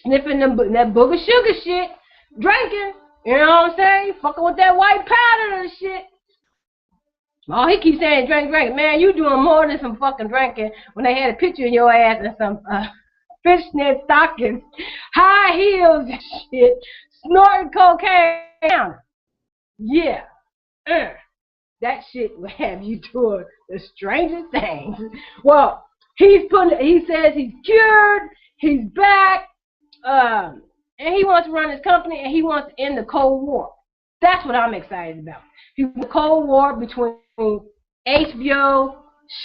sniffing that booger sugar shit, drinking, you know what I'm saying? Fucking with that white powder and shit. Oh, he keeps saying drink. Man, you doing more than some fucking drinking when they had a picture of your ass and some fishnet stockings, high heels and shit, snorting cocaine. Yeah. That shit will have you doing the strangest things. Well, he says he's cured, he's back, and he wants to run his company, and he wants to end the Cold War. That's what I'm excited about. He wants the Cold War between HBO,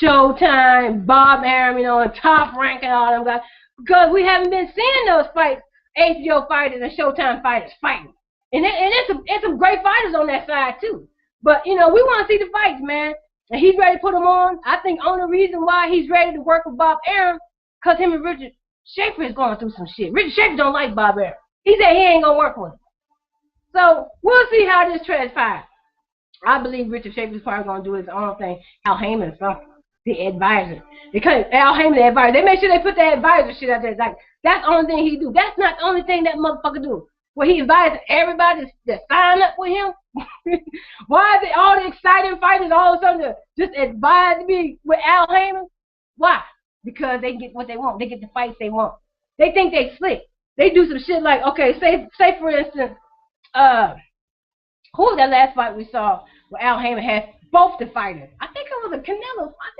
Showtime, Bob Arum, the top ranking, all them guys, because we haven't been seeing those fights, HBO fighters and Showtime fighters fighting. And it's some great fighters on that side, too. But, we want to see the fights, man. And he's ready to put them on. I think the only reason why he's ready to work with Bob Arum, because him and Richard Schaefer is going through some shit. Richard Schaefer don't like Bob Arum. He said he ain't going to work with him. So, we'll see how this transpires. I believe Richard Schaefer's probably going to do his own thing. Al Heyman or something. The advisor. Because Al Heyman, the advisor. They make sure they put that advisor shit out there. Like, that's the only thing he do. That's not the only thing that motherfucker do. Where he advises everybody to sign up with him. Why are all the exciting fighters all of a sudden just advise me with Al Heyman? Why? Because they get what they want. They get the fights they want. They think they slick. They do some shit like, okay, say for instance, who was that last fight we saw where Al Heyman had both the fighters? I think it was a Canelo. Fight.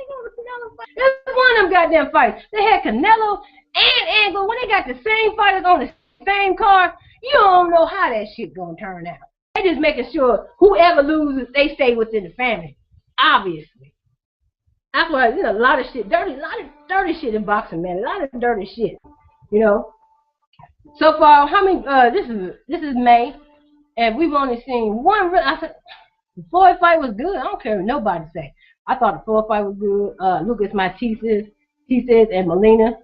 It was one of them goddamn fights. They had Canelo and Angle. When they got the same fighters on the same card, you don't know how that shit gonna turn out. They just making sure whoever loses, they stay within the family. Obviously. That's why a lot of shit, a lot of dirty shit in boxing, man. A lot of dirty shit. So far, how many? This is May, and we've only seen one. I said the Floyd fight was good. I don't care what nobody say. I thought the Floyd fight was good. Lucas Matthysse and Molina.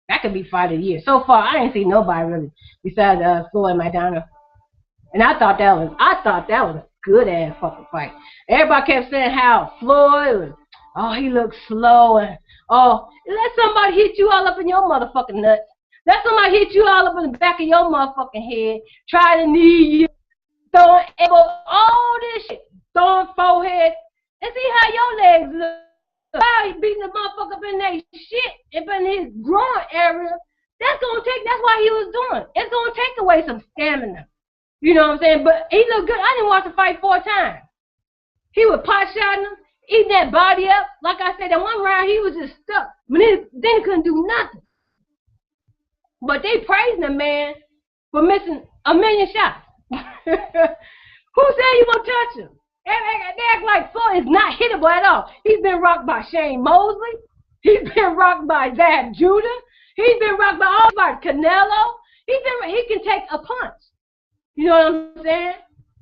That could be fight of the year. So far, I ain't seen nobody really besides Floyd Mayweather. And I thought that was a good ass fucking fight. Everybody kept saying how Floyd was, he looked slow and let somebody hit you all up in your motherfucking nuts. Let somebody hit you all up in the back of your motherfucking head, try to knee you, throwing elbow, all this shit, throwing forehead, and see how your legs look. Wow, he beating the motherfucker up in that shit, up in his groin area. That's why he was doing. It's gonna take away some stamina. You know what I'm saying? But he looked good. I didn't watch the fight 4 times. He was pot shotting him, eating that body up. Like I said, that one round he was just stuck. But then he couldn't do nothing. But they praising the man for missing 1,000,000 shots. Who said you gonna touch him? They act like Floyd is not hittable at all. He's been rocked by Shane Mosley. He's been rocked by Zab Judah. He's been rocked by all by Canelo. He can take a punch. You know what I'm saying?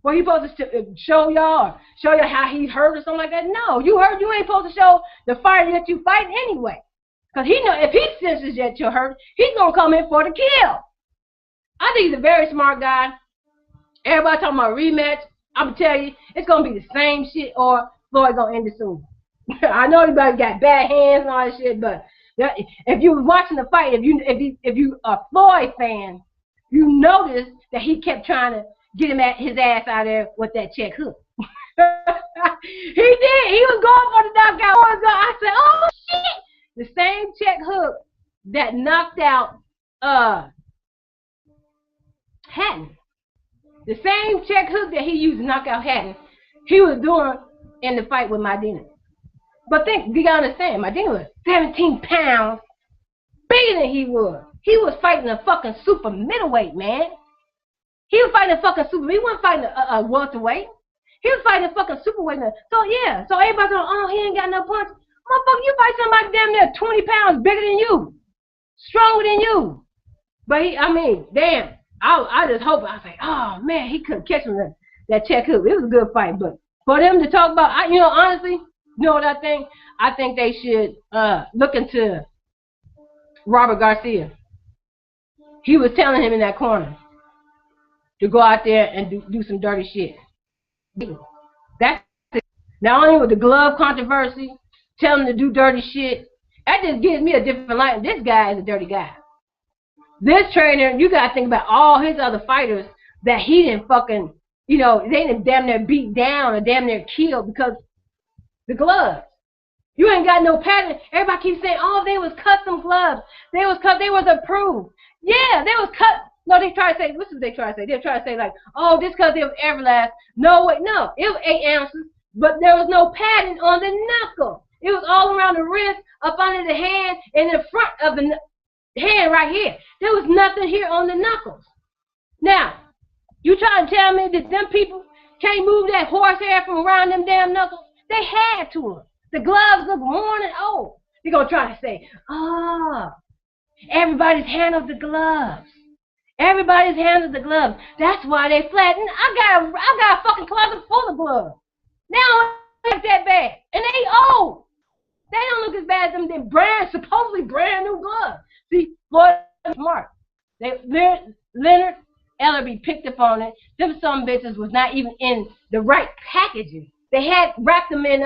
Well, he supposed to show y'all how he's hurt or something like that. No, you ain't supposed to show the fighter that you fighting anyway. Because he know if he senses that you're hurt, he's gonna come in for the kill. I think he's a very smart guy. Everybody talking about rematch. I'm gonna tell you, it's gonna be the same shit, or Floyd gonna end it soon. I know everybody got bad hands and all that shit, but if you were watching the fight, if you a Floyd fan, you notice that he kept trying to get his ass out there with that check hook. He did. He was going for the knockout. I said, oh shit! The same check hook that knocked out Hatton. The same check hook that he used to knock out Hatton, he was doing in the fight with Medina. But you gotta understand, Medina was 17 pounds bigger than he was. He was fighting a fucking super middleweight, man. He was fighting a fucking super. He wasn't fighting a welterweight. He was fighting a fucking superweight. So yeah. So everybody's going, oh, he ain't got no punch. Motherfucker, you fight somebody damn near 20 pounds bigger than you, stronger than you. But damn. I just hope. I was like, oh man, he couldn't catch him that check hook. It was a good fight, but for them to talk about, honestly, you know what I think? I think they should look into Robert Garcia. He was telling him in that corner to go out there and do some dirty shit. That's it. Not only with the glove controversy, telling him to do dirty shit, that just gives me a different light. This guy is a dirty guy. This trainer, you gotta think about all his other fighters that he didn't fucking, they didn't damn near beat down or damn near kill because the gloves. You ain't got no pattern. Everybody keeps saying, oh, they was custom gloves. They was approved. Yeah, they was cut. No, they try to say, what's what they try to say? They try to say like, oh, this because it was Everlast. No, wait, no. It was 8 ounces, but there was no padding on the knuckle. It was all around the wrist, up under the hand, and in the front of the hand right here. There was nothing here on the knuckles. Now, you trying to tell me that them people can't move that horsehair from around them damn knuckles? They had to. The gloves look worn and old. You're going to try to say, oh, everybody's handled the gloves. Everybody's handled the gloves. That's why they flattened. I got a fucking closet full of gloves. They don't look that bad. And they old. They don't look as bad as them supposedly brand new gloves. See, Floyd is smart. Leonard Ellerby picked up on it. Them some bitches was not even in the right packaging. They had wrapped them in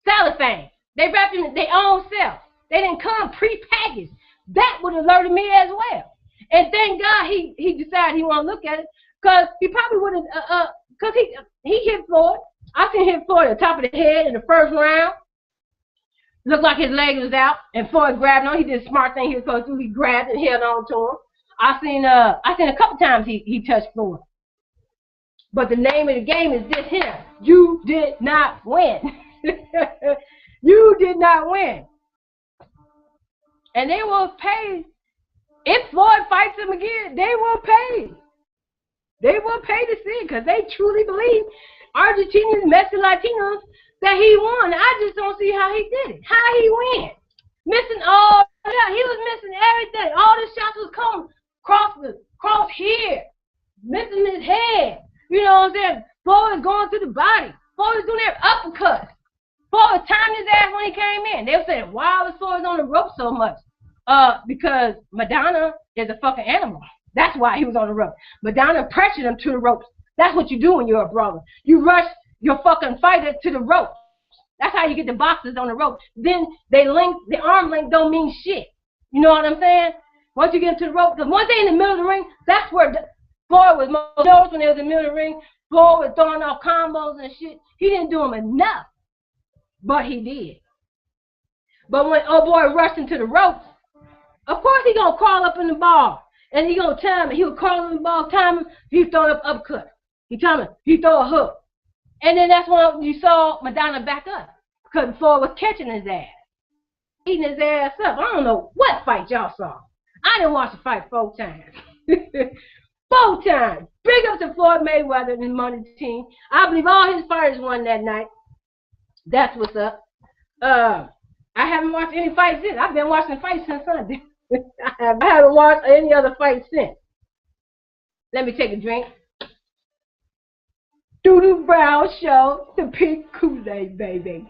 cellophane. They wrapped them in their own self. They didn't come pre-packaged. That would have alerted me as well. And thank God he decided he want to look at it, because he probably would have, because he hit Floyd. I seen him hit Floyd at the top of the head in the first round. Looked like his leg was out, and Floyd grabbed on. He did a smart thing he was supposed to do. He grabbed and held on to him. I seen a couple times he touched Floyd. But the name of the game is this here. You did not win. You did not win. And they will pay. If Floyd fights him again, they will pay. They will pay to see it, because they truly believe Argentinians, Mexican Latinos, that he won. I just don't see how he did it. How he win? Missing all shots. He was missing everything. All the shots was coming cross here. Missing his head. You know what I'm saying? Floyd was going to the body. Floyd was doing that uppercut. Floyd was timing his ass when he came in. They were saying, why was Floyd on the rope so much? Because Madonna is a fucking animal. That's why he was on the rope. Madonna pressured him to the ropes. That's what you do when you're a brawler. You rush your fucking fighter to the ropes. That's how you get the boxers on the rope. Then the arm length don't mean shit. You know what I'm saying? Once you get into the rope, because once they're in the middle of the ring, that's where Floyd was most noticed when they was in the middle of the ring. Floyd was throwing off combos and shit. He didn't do them enough, but he did. But when old boy rushed into the ropes, of course he gonna crawl up in the ball. And he gonna time it. He would call him the ball, time him. He throwing up uppercut. He time him. He throw a hook. And then that's when you saw Madonna back up because Floyd was catching his ass, eating his ass up. I don't know what fight y'all saw. I didn't watch the fight 4 times. 4 times. Big up to Floyd Mayweather and his money team. I believe all his fighters won that night. That's what's up. I haven't watched any fights since. I've been watching fights since Sunday. I haven't watched any other fights since. Let me take a drink. Dudu Brown Show, the pink Kool-Aid, baby.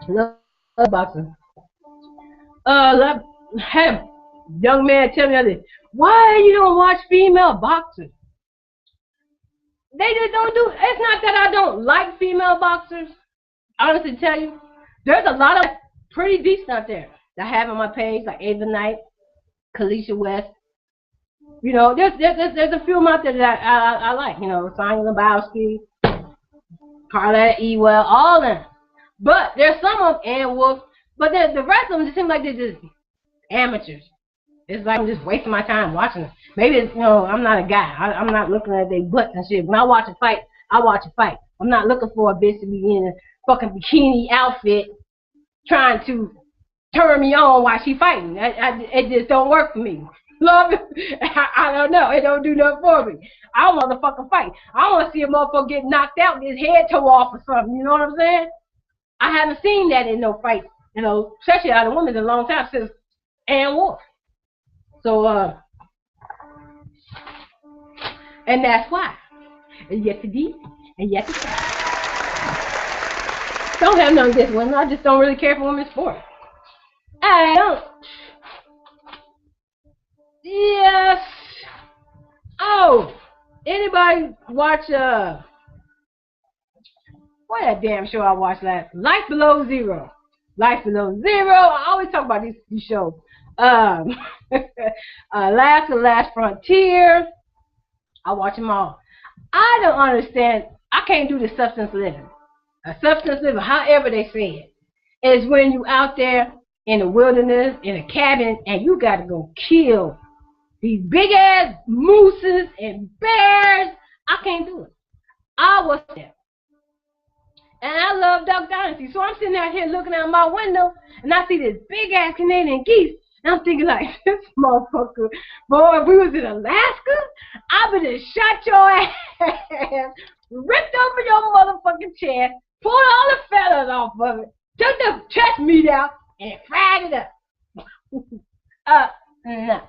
Love boxing. Had a young man tell me the other day, why you don't watch female boxers? They just don't do. It's not that I don't like female boxers. Honestly, tell you, there's a lot of pretty decent out there that I have on my page, like Ava Knight, Kalisha West. You know, there's a few of them out there that I like. You know, Sonya Lebowski, Carletta Ewell, all of them. But there's some of them, Ann Wolf. But the rest of them just seem like they're just amateurs. It's like I'm just wasting my time watching them. Maybe it's, you know, I'm not a guy. I'm not looking at their butts and shit. When I watch a fight, I watch a fight. I'm not looking for a bitch to be in a fucking bikini outfit trying to turn me on while she fighting. It just don't work for me. Love it. I don't know. It don't do nothing for me. I want to fucking fight. I want to see a motherfucker get knocked out and his head toe off or something. You know what I'm saying? I haven't seen that in no fight, you know, especially out of women in a long time since Ann Wolf. So, and that's why. And yes, indeed. And yes, it's don't have none of this women. I just don't really care for women's sports. I don't. Yes. Oh, anybody watch what that damn show I watched last? Life Below Zero. Life Below Zero. I always talk about these shows. Last Frontier. I watch them all. I don't understand. I can't do the substance living. A substance living, however they say it, is when you out there in the wilderness, in a cabin, and you got to go kill these big ass mooses and bears. I can't do it. I was there. And I love Duck Dynasty. So I'm sitting out here looking out my window and I see this big ass Canadian geese. And I'm thinking like, this motherfucker, boy, if we was in Alaska, I would have shot your ass, ripped over your motherfucking chest, pulled all the feathers off of it, took the chest meat out, and fried it up. No.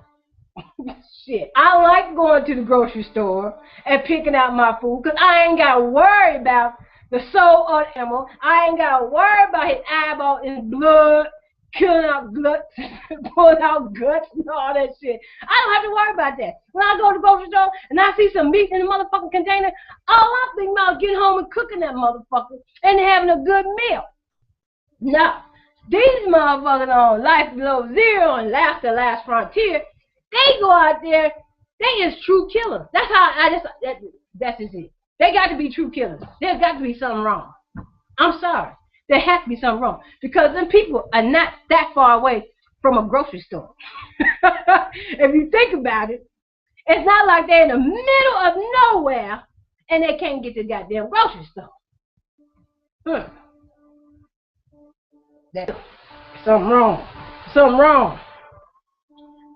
Shit. I like going to the grocery store and picking out my food because I ain't got to worry about the soul of the animal. I ain't got to worry about his eyeball and blood, killing out guts, pulling out guts and all that shit. I don't have to worry about that. When I go to the grocery store and I see some meat in the motherfucking container, all I'm thinking about is getting home and cooking that motherfucker and having a good meal. No. These motherfuckers on Life Below Zero and Last Frontier, they go out there, they is true killers. That's how that's just it. They got to be true killers. There's got to be something wrong. I'm sorry. There has to be something wrong. Because them people are not that far away from a grocery store. If you think about it, it's not like they're in the middle of nowhere and they can't get to the goddamn grocery store. That's something wrong. Something wrong.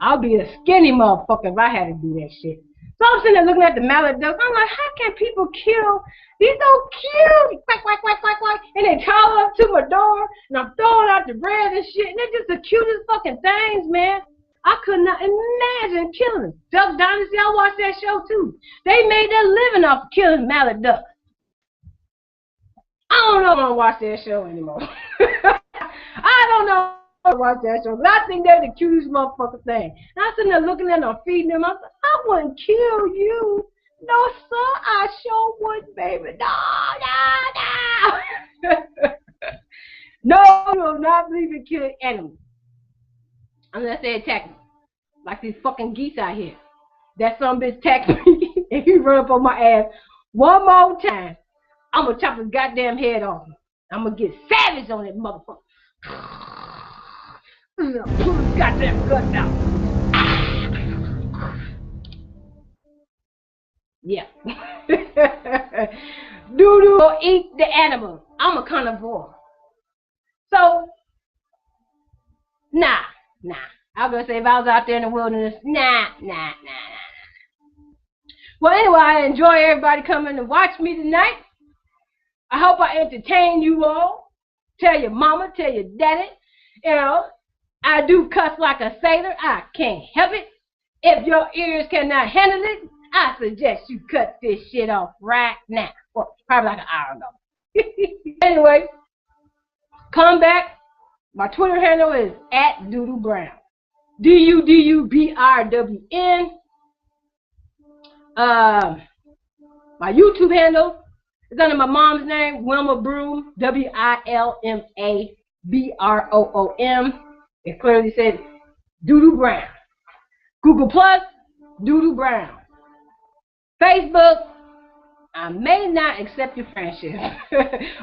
I'll be a skinny motherfucker if I had to do that shit. So I'm sitting there looking at the mallard ducks. I'm like, how can people kill these so cute? Quack, quack, quack, quack, quack. And they call up to my door, and I'm throwing out the bread and shit. And they're just the cutest fucking things, man. I could not imagine killing them. Duck Dynasty, I watched that show too. They made their living off of killing mallard ducks. I don't know if I want to watch that show anymore. I don't know. Watch that show, but I think they're the cutest motherfucker thing. And I'm sitting there looking at them, feeding them. I'm like, I wouldn't kill you. No, sir, I sure wouldn't, baby. No. No, you will not believe in killing animals. Unless they attack me. Like these fucking geese out here. That some bitch attacked me and he run up on my ass one more time. I'm going to chop his goddamn head off. I'm going to get savage on that motherfucker. Pull his goddamn guts out. Yeah. Dudu will eat the animal. I'm a carnivore. So, nah. I was gonna say if I was out there in the wilderness, nah. Well, anyway, I enjoy everybody coming to watch me tonight. I hope I entertain you all. Tell your mama, tell your daddy. You know, I do cuss like a sailor. I can't help it. If your ears cannot handle it, I suggest you cut this shit off right now. Well, probably like an hour ago. Anyway, come back. My Twitter handle is @DuduBrown. DUDUBRWN. My YouTube handle is under my mom's name, Wilma Broom, WILMABROOM. It clearly said Dudu Brown. Google Plus, Dudu Brown. Facebook, I may not accept your friendship,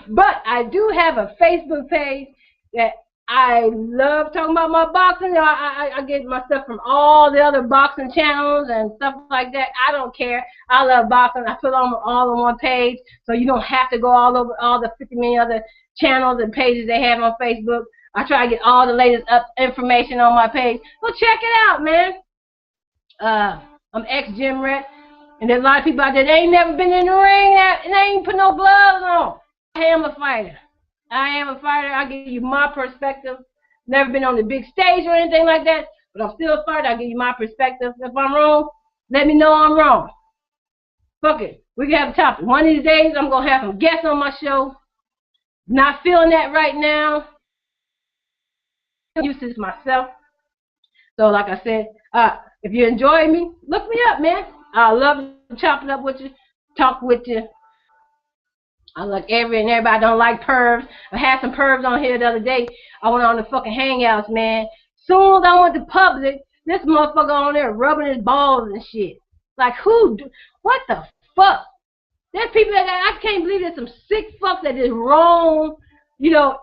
but I do have a Facebook page that I love talking about my boxing. I get my stuff from all the other boxing channels and stuff like that. I don't care. I love boxing. I put them all on one page, so you don't have to go all over all the 50 million other channels and pages they have on Facebook. I try to get all the latest information on my page. Go check it out, man. I'm ex-gym rat, and there's a lot of people out there that ain't never been in the ring and they ain't put no gloves on. I am a fighter. I'll give you my perspective. Never been on the big stage or anything like that, but I'm still a fighter. I'll give you my perspective. If I'm wrong, let me know I'm wrong. Fuck it. We can have a topic. One of these days, I'm going to have some guests on my show. Not feeling that right now. Useless myself. So, like I said, if you enjoy me, look me up, man. I love to chop it up with you, talk with you. I like everybody don't like pervs. I had some pervs on here the other day. I went on the fucking hangouts, man. Soon as I went to public, this motherfucker on there rubbing his balls and shit. Like, what the fuck? There's people that I can't believe there's some sick fucks that just roam, you know,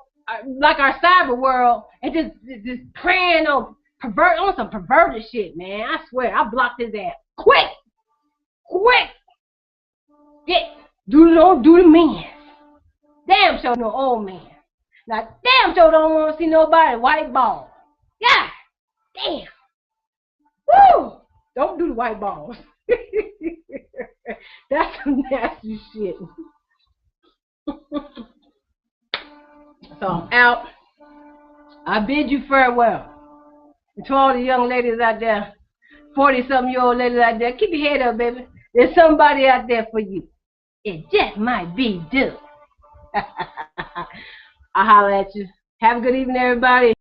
like our cyber world and just preying on some perverted shit, man. I swear, I blocked his ass. Quick! Yeah. Don't do the men. Damn sure no old man. Now damn sure don't want to see nobody white balls. God damn. Woo! Don't do the white balls. That's some nasty shit. So I'm out. I bid you farewell. And to all the young ladies out there, 40-something-year-old ladies out there, keep your head up, baby. There's somebody out there for you. It just might be Dudu. I'll holler at you. Have a good evening, everybody.